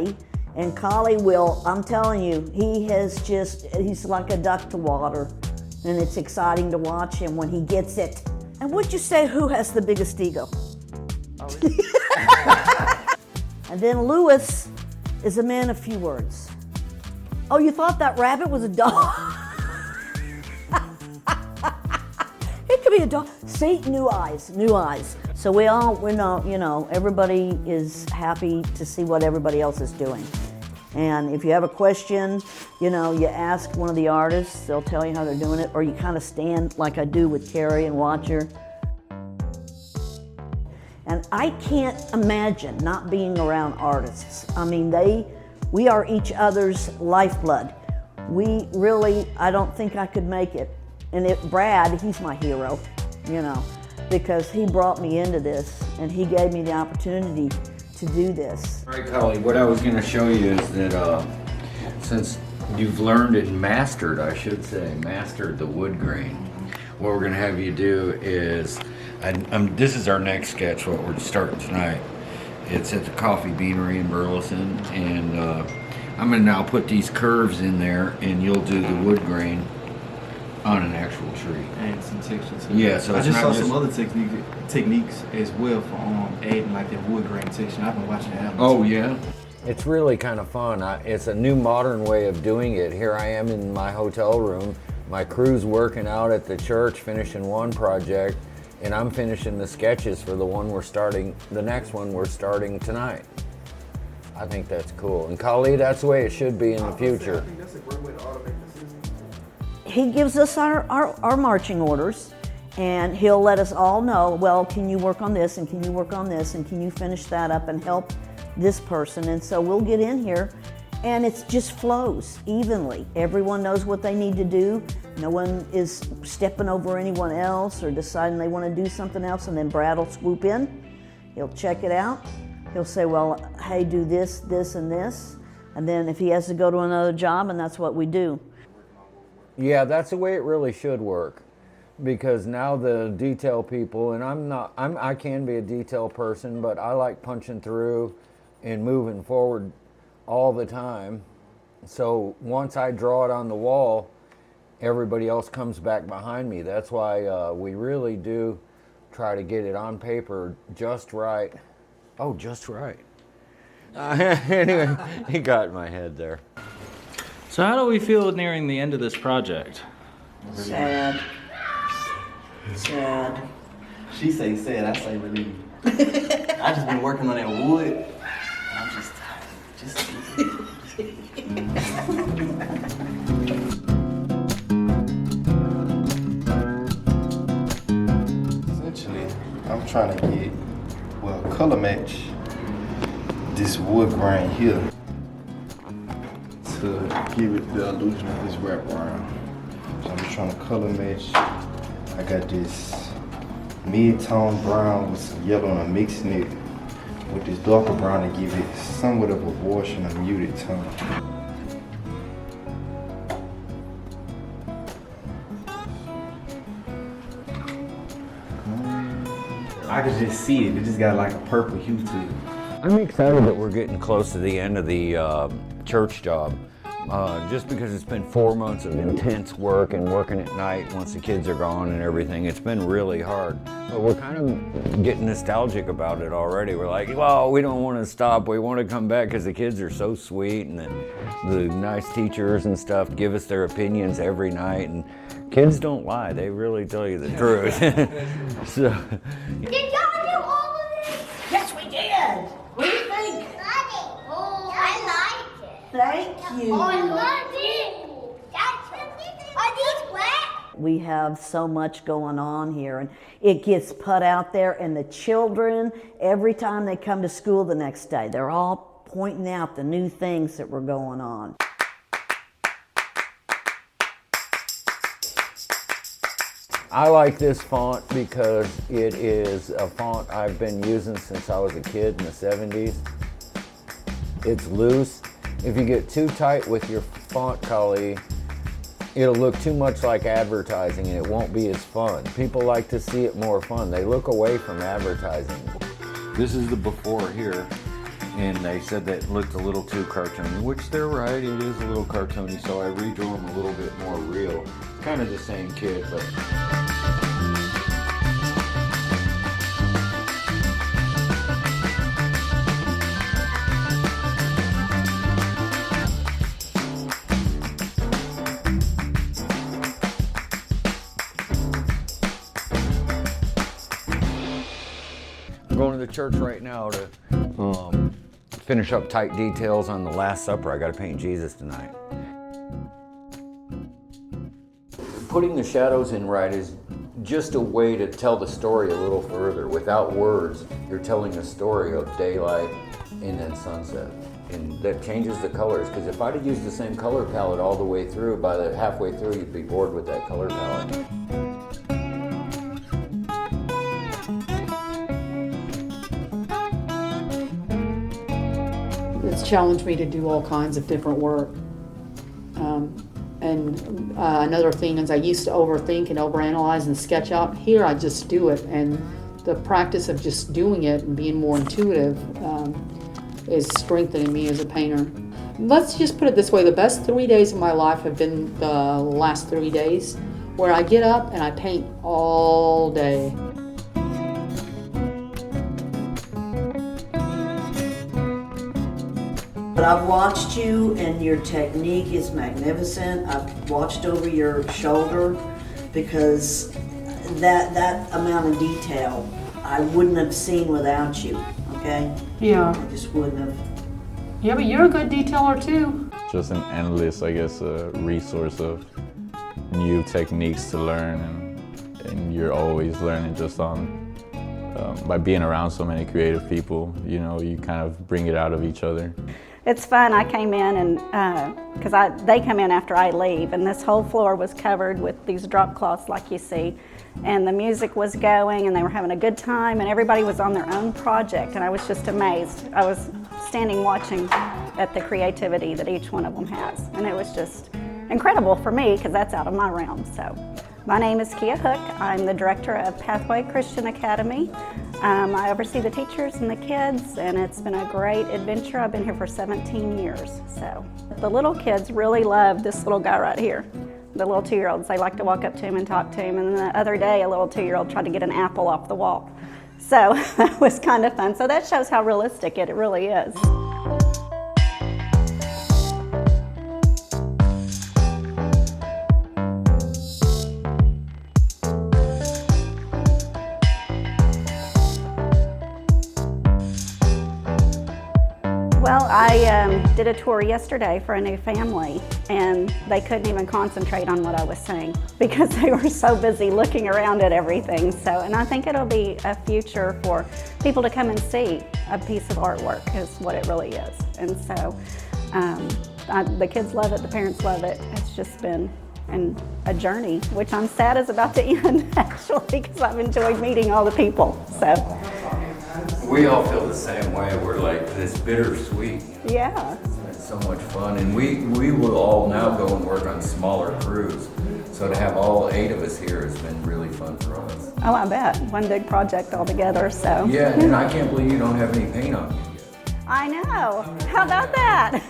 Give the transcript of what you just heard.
Collie, and Collie will, I'm telling you, he's like a duck to water, and it's exciting to watch him when he gets it. And would you say who has the biggest ego? And then Lewis is a man of few words. Oh, you thought that rabbit was a dog? It could be a dog. See, new eyes. So we know, you know, everybody is happy to see what everybody else is doing. And if you have a question, you know, you ask one of the artists, they'll tell you how they're doing it, or you kind of stand like I do with Carrie and watch her. And I can't imagine not being around artists. I mean, we are each other's lifeblood. We really, I don't think I could make it. And Brad, he's my hero, you know, because he brought me into this and he gave me the opportunity to do this. All right, Collie, what I was going to show you is that since you've learned and mastered, I should say, mastered the wood grain, what we're going to have you do is, this is our next sketch, what we're starting tonight. It's at the Coffee Beanery in Burleson, and I'm going to now put these curves in there, and you'll do the wood grain on an actual tree. Add some texture to it. Yeah, so I just saw some other techniques as well for adding like that wood grain texture. I've been watching that. Oh yeah. It's really kind of fun. It's a new modern way of doing it. Here I am in my hotel room. My crew's working out at the church, finishing one project, and I'm finishing the sketches for the next one we're starting tonight. I think that's cool. And Kali, that's the way it should be in the future. I think that's a great way to automate the system. He gives us our marching orders, and he'll let us all know, well, can you work on this, and can you work on this, and can you finish that up and help this person? And so we'll get in here, and it just flows evenly. Everyone knows what they need to do. No one is stepping over anyone else or deciding they want to do something else, and then Brad will swoop in. He'll check it out. He'll say, well, hey, do this, this, and this. And then if he has to go to another job, and that's what we do. Yeah, that's the way it really should work, because now the detail people, and I can be a detail person, but I like punching through and moving forward all the time. So once I draw it on the wall, everybody else comes back behind me. That's why we really do try to get it on paper just right. Oh, just right. Anyway, he got in my head there. So how do we feel nearing the end of this project? Sad. Sad. She say sad, I say relieved. I just been working on that wood. And I'm just tired. Essentially, I'm trying to get, color match this wood grain here to give it the illusion of this wraparound. So I'm just trying to color match. I got this mid-tone brown with some yellow and I'm mixing it with this darker brown to give it somewhat of a wash and a muted tone. I could just see it. It just got like a purple hue to it. I'm excited that we're getting close to the end of the church job, just because it's been 4 months of intense work and working at night once the kids are gone and everything. It's been really hard, but we're kind of getting nostalgic about it already. We're like, well, we don't want to stop. We want to come back because the kids are so sweet, and the nice teachers and stuff give us their opinions every night, and kids don't lie. They really tell you the truth. So, Did y'all do all of this? Yes, we did. What do you think? Oh, I like it. Thank you. Oh, I love it. Are these wet? We have so much going on here, and it gets put out there, and the children, every time they come to school the next day, they're all pointing out the new things that were going on. I like this font because it is a font I've been using since I was a kid in the 70s. It's loose. If you get too tight with your font, Kali, it'll look too much like advertising and it won't be as fun. People like to see it more fun. They look away from advertising. This is the before here. and they said that it looked a little too cartoony, which they're right, it is a little cartoony, so I redrew him a little bit more real. Kind of the same kid, but... I'm going to the church right now to finish up tight details on the Last Supper. I got to paint Jesus tonight. Putting the shadows in right is just a way to tell the story a little further. Without words, you're telling a story of daylight and then sunset. And that changes the colors, because if I'd have used the same color palette all the way through, by the halfway through, you'd be bored with that color palette. It's challenged me to do all kinds of different work. Another thing is I used to overthink and overanalyze and sketch out. Here I just do it, and the practice of just doing it and being more intuitive is strengthening me as a painter. Let's just put it this way, the best 3 days of my life have been the last 3 days, where I get up and I paint all day. But I've watched you, and your technique is magnificent. I've watched over your shoulder, because that amount of detail I wouldn't have seen without you, okay? Yeah. I just wouldn't have. Yeah, but you're a good detailer too. Just an endless, I guess, resource of new techniques to learn, and you're always learning just on, by being around so many creative people, you know, you kind of bring it out of each other. It's fun. I came in and, because they come in after I leave, and this whole floor was covered with these drop cloths like you see, and the music was going and they were having a good time and everybody was on their own project, and I was just amazed. I was standing watching at the creativity that each one of them has, and it was just incredible for me because that's out of my realm. So my name is Kia Hook. I'm the director of Pathway Christian Academy. I oversee the teachers and the kids, and it's been a great adventure. I've been here for 17 years. So the little kids really love this little guy right here. The little 2-year-olds, they like to walk up to him and talk to him. And the other day, a little 2-year-old tried to get an apple off the wall. So that was kind of fun. So that shows how realistic it really is. Well, I did a tour yesterday for a new family, and they couldn't even concentrate on what I was saying because they were so busy looking around at everything. So, and I think it'll be a future for people to come and see a piece of artwork is what it really is. And so the kids love it, the parents love it. It's just been a journey, which I'm sad is about to end actually, because I've enjoyed meeting all the people. So. We all feel the same way. We're like this bittersweet. Yeah. It's so much fun, and we will all now go and work on smaller crews. So to have all 8 of us here has been really fun for us. Oh, I bet. One big project all together, so. Yeah, and I can't believe you don't have any paint on you yet. I know. How about that?